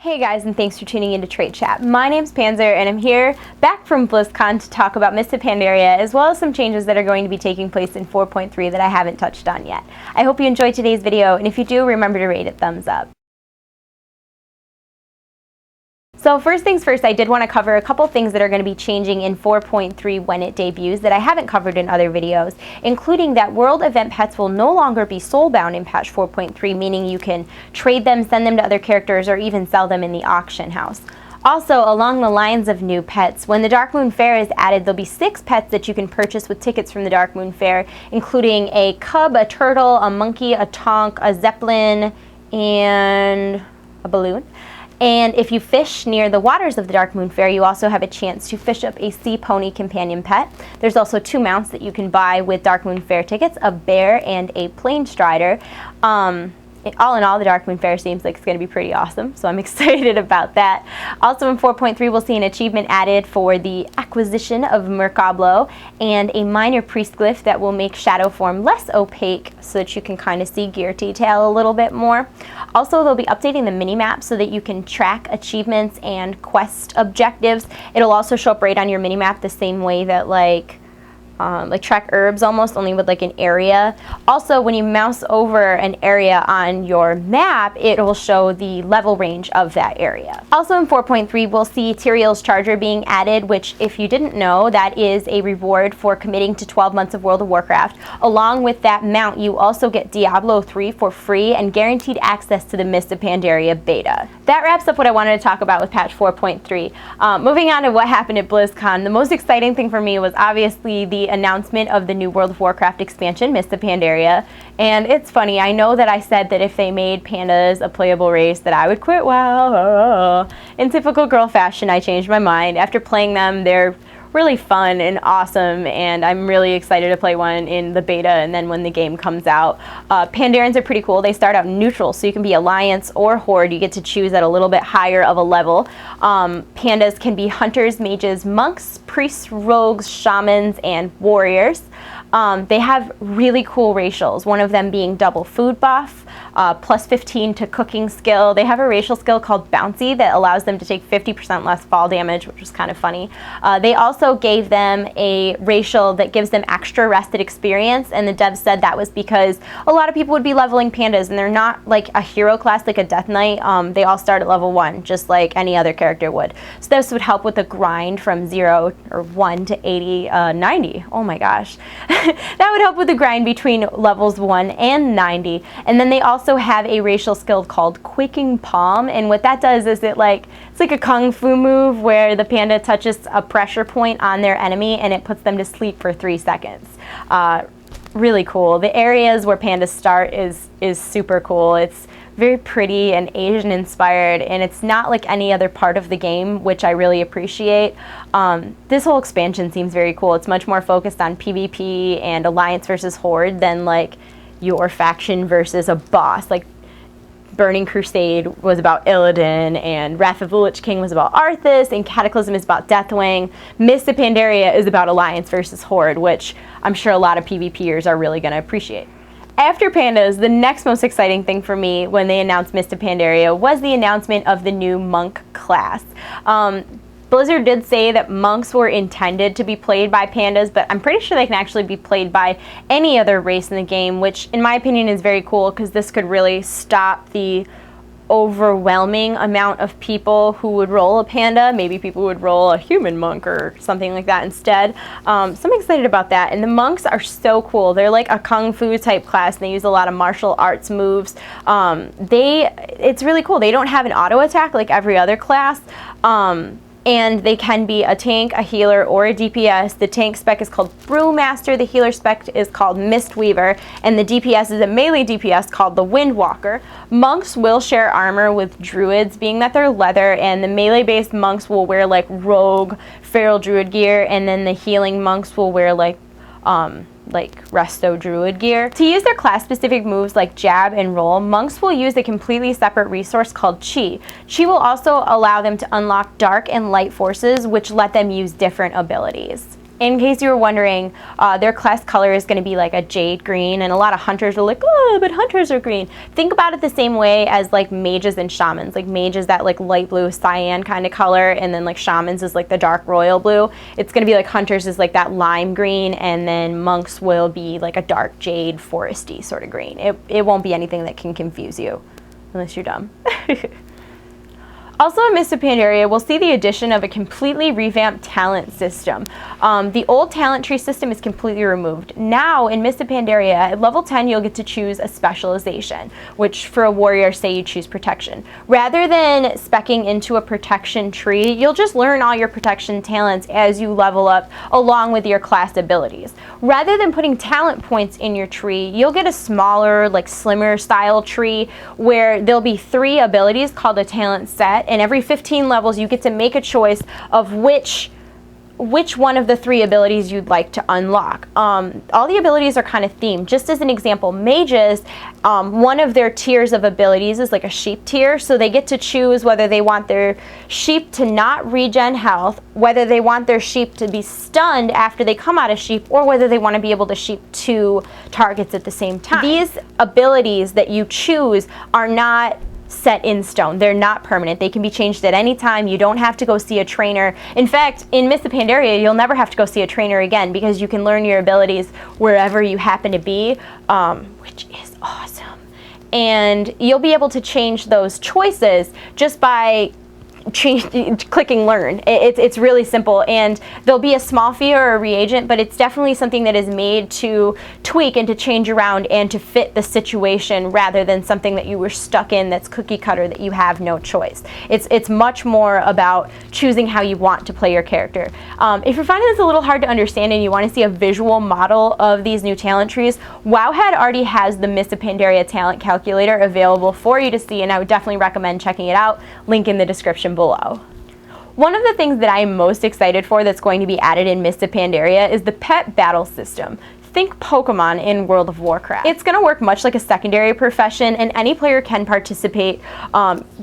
Hey guys, and thanks for tuning into TradeChat. My name's Panzer, and I'm here back from BlizzCon to talk about Mists of Pandaria, as well as some changes that are going to be taking place in 4.3 that I haven't touched on yet. I hope you enjoyed today's video, and if you do, remember to rate it thumbs up. So first things first, I did want to cover a couple things that are going to be changing in 4.3 when it debuts that I haven't covered in other videos, including that world event pets will no longer be soulbound in patch 4.3, meaning you can trade them, send them to other characters, or even sell them in the auction house. Also, along the lines of new pets, when the Darkmoon Fair is added, there'll be 6 pets that you can purchase with tickets from the Darkmoon Fair, including a cub, a turtle, a monkey, a tonk, a zeppelin, and a balloon. And if you fish near the waters of the Darkmoon Fair, you also have a chance to fish up a sea pony companion pet. There's also 2 mounts that you can buy with Darkmoon Fair tickets, a bear and a plain strider. All in all, the Darkmoon Fair seems like it's going to be pretty awesome, so I'm excited about that. Also in 4.3, we'll see an achievement added for the acquisition of Merkablo and a minor priest glyph that will make shadow form less opaque so that you can kind of see gear detail a little bit more. Also, they'll be updating the minimap so that you can track achievements and quest objectives. It'll also show up right on your minimap the same way that like track herbs almost, only with like an area. Also, when you mouse over an area on your map, it will show the level range of that area. Also in 4.3, we'll see Tyrael's Charger being added, which if you didn't know, that is a reward for committing to 12 months of World of Warcraft. Along with that mount, you also get Diablo 3 for free and guaranteed access to the Mists of Pandaria beta. That wraps up what I wanted to talk about with patch 4.3. Moving on to what happened at BlizzCon, the most exciting thing for me was obviously the announcement of the new World of Warcraft expansion, Mists of Pandaria. And it's funny, I know that I said that if they made pandas a playable race that I would quit WoW. In typical girl fashion, I changed my mind. After playing them, they're really fun and awesome, and I'm really excited to play one in the beta and then when the game comes out. Pandarians are pretty cool. They start out neutral, so you can be Alliance or Horde. You get to choose at a little bit higher of a level. Pandas can be hunters, mages, monks, priests, rogues, shamans, and warriors. They have really cool racials, one of them being double food buff, plus 15 to cooking skill. They have a racial skill called Bouncy that allows them to take 50% less fall damage, which is kind of funny. They also gave them a racial that gives them extra rested experience, and the devs said that was because a lot of people would be leveling pandas, and they're not like a hero class like a Death Knight. They all start at level 1, just like any other character would. So this would help with the grind from 0 or 1 to 80, 90. Oh my gosh. That would help with the grind between levels 1 and 90. And then they also have a racial skill called Quaking Palm, and what that does is it's like a kung fu move where the panda touches a pressure point on their enemy and it puts them to sleep for 3 seconds. Really cool. The areas where pandas start is super cool. It's very pretty and Asian inspired, and it's not like any other part of the game, which I really appreciate. This whole expansion seems very cool. It's much more focused on PvP and Alliance versus Horde than like your faction versus a boss. Like Burning Crusade was about Illidan, and Wrath of the Lich King was about Arthas, and Cataclysm is about Deathwing. Mists of Pandaria is about Alliance versus Horde, which I'm sure a lot of PvPers are really going to appreciate. After pandas, the next most exciting thing for me when they announced Mists of Pandaria was the announcement of the new monk class. Blizzard did say that monks were intended to be played by pandas, but I'm pretty sure they can actually be played by any other race in the game, which in my opinion is very cool because this could really stop the overwhelming amount of people who would roll a panda. Maybe people would roll a human monk or something like that instead. So I'm excited about that. And the monks are so cool. They're like a kung fu type class, and they use a lot of martial arts moves. It's really cool. They don't have an auto attack like every other class. And they can be a tank, a healer, or a DPS. The tank spec is called Brewmaster, the healer spec is called Mistweaver, and the DPS is a melee DPS called the Windwalker. Monks will share armor with druids, being that they're leather, and the melee-based monks will wear like rogue, feral druid gear, and then the healing monks will wear like resto druid gear. To use their class-specific moves like jab and roll, monks will use a completely separate resource called Chi. Chi will also allow them to unlock dark and light forces, which let them use different abilities. In case you were wondering, their class color is going to be like a jade green, and a lot of hunters are like, oh, but hunters are green. Think about it the same way as like mages and shamans. Like mages, that like light blue cyan kind of color, and then like shamans is like the dark royal blue. It's going to be like hunters is like that lime green, and then monks will be like a dark jade foresty sort of green. It won't be anything that can confuse you, unless you're dumb. Also in Mists of Pandaria, we'll see the addition of a completely revamped talent system. The old talent tree system is completely removed. Now, in Mists of Pandaria, at level 10, you'll get to choose a specialization, which for a warrior, say you choose protection. Rather than speccing into a protection tree, you'll just learn all your protection talents as you level up along with your class abilities. Rather than putting talent points in your tree, you'll get a smaller, like slimmer style tree where there'll be 3 abilities called a talent set. And every 15 levels, you get to make a choice of which one of the 3 abilities you'd like to unlock. All the abilities are kind of themed. Just as an example, mages, one of their tiers of abilities is like a sheep tier, so they get to choose whether they want their sheep to not regen health, whether they want their sheep to be stunned after they come out of sheep, or whether they want to be able to sheep 2 targets at the same time. These abilities that you choose are not set in stone. They're not permanent. They can be changed at any time. You don't have to go see a trainer. In fact, in Mists of Pandaria, you'll never have to go see a trainer again because you can learn your abilities wherever you happen to be, which is awesome. And you'll be able to change those choices just by clicking learn. It's really simple, and there'll be a small fee or a reagent, but it's definitely something that is made to tweak and to change around and to fit the situation rather than something that you were stuck in that's cookie cutter that you have no choice. It's much more about choosing how you want to play your character. If you're finding this a little hard to understand and you want to see a visual model of these new talent trees, Wowhead already has the Mists of Pandaria talent calculator available for you to see, and I would definitely recommend checking it out. Link in the description below. One of the things that I am most excited for that's going to be added in Mists of Pandaria is the pet battle system. Think Pokemon in World of Warcraft. It's going to work much like a secondary profession, and any player can participate.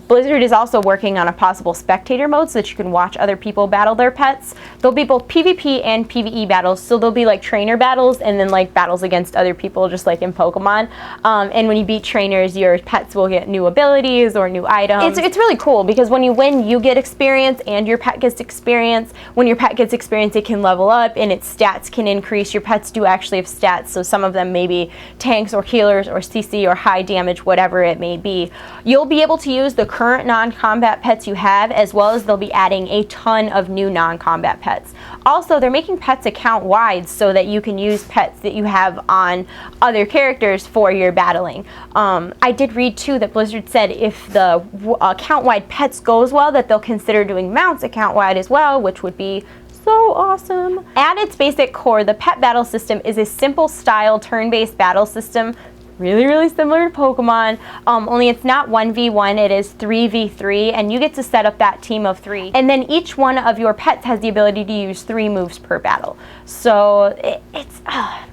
Blizzard is also working on a possible spectator mode so that you can watch other people battle their pets. There'll be both PvP and PvE battles, so there'll be like trainer battles and then like battles against other people, just like in Pokemon. And when you beat trainers, your pets will get new abilities or new items. It's really cool because when you win, you get experience and your pet gets experience. When your pet gets experience, it can level up and its stats can increase. Your pets do actually of stats, so some of them may be tanks or healers or CC or high damage, whatever it may be. You'll be able to use the current non-combat pets you have, as well as they'll be adding a ton of new non-combat pets. Also, they're making pets account wide so that you can use pets that you have on other characters for your battling. I did read too that Blizzard said if the account wide pets goes well, that they'll consider doing mounts account wide as well, which would be so awesome. At its basic core, the pet battle system is a simple style turn-based battle system, really similar to Pokemon, only it's not 1v1, it is 3v3, and you get to set up that team of 3. And then each one of your pets has the ability to use 3 moves per battle. So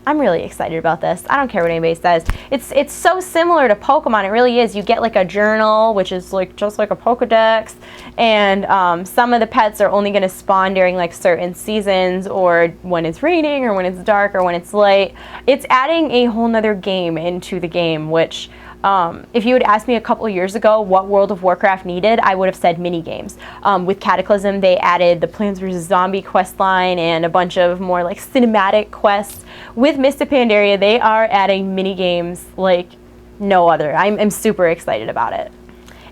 I'm really excited about this. I don't care what anybody says. It's so similar to Pokemon, it really is. You get like a journal, which is like just like a Pokedex, and some of the pets are only going to spawn during like certain seasons, or when it's raining, or when it's dark, or when it's light. It's adding a whole nother game into the game, which if you had asked me a couple years ago what World of Warcraft needed, I would have said mini games. With Cataclysm, they added the Plants vs. Zombie quest line and a bunch of more like cinematic quests. With Mists of Pandaria, they are adding mini games like no other. I'm super excited about it.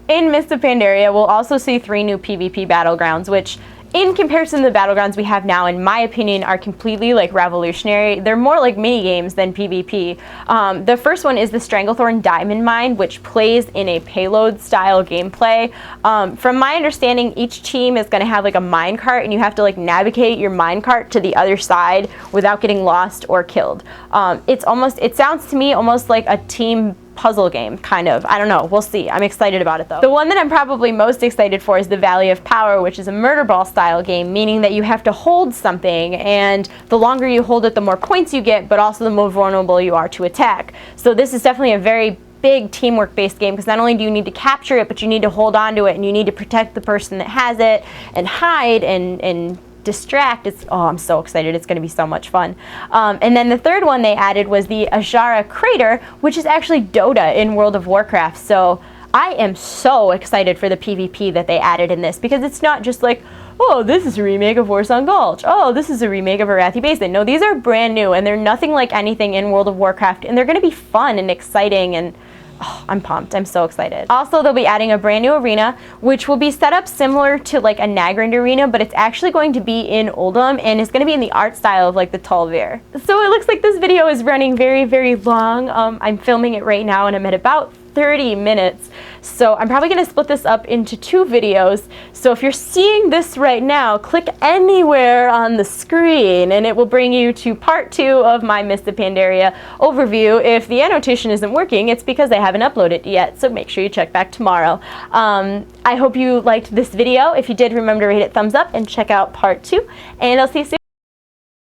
In Mists of Pandaria, we'll also see 3 new PvP battlegrounds, which in comparison to the battlegrounds we have now, in my opinion, are completely like revolutionary. They're more like mini games than PvP. The first one is the Stranglethorn Diamond Mine, which plays in a payload style gameplay. From my understanding, each team is going to have like a minecart, and you have to like navigate your minecart to the other side without getting lost or killed. It sounds to me almost like a team puzzle game, kind of. I don't know. We'll see. I'm excited about it though. The one that I'm probably most excited for is the Valley of Power, which is a murder ball style game, meaning that you have to hold something, and the longer you hold it, the more points you get, but also the more vulnerable you are to attack. So this is definitely a very big teamwork based game, because not only do you need to capture it, but you need to hold on to it, and you need to protect the person that has it and hide and Distract. I'm so excited. It's going to be so much fun. And then the third one they added was the Ajara Crater, which is actually Dota in World of Warcraft. So I am so excited for the PvP that they added in this, because it's not just like, oh, this is a remake of Warsong Gulch. Oh, this is a remake of Arathi Basin. No, these are brand new, and they're nothing like anything in World of Warcraft, and they're going to be fun and exciting, and I'm pumped. I'm so excited. Also, they'll be adding a brand new arena, which will be set up similar to like a Nagrand arena, but it's actually going to be in Oldham, and it's going to be in the art style of like the Tolver. So it looks like this video is running very, very long. I'm filming it right now, and I'm at about 30 minutes. So I'm probably going to split this up into 2 videos. So if you're seeing this right now, click anywhere on the screen and it will bring you to part 2 of my Miss the Pandaria overview. If the annotation isn't working, it's because I haven't uploaded it yet. So make sure you check back tomorrow. I hope you liked this video. If you did, remember to rate it thumbs up and check out part 2. And I'll see you soon.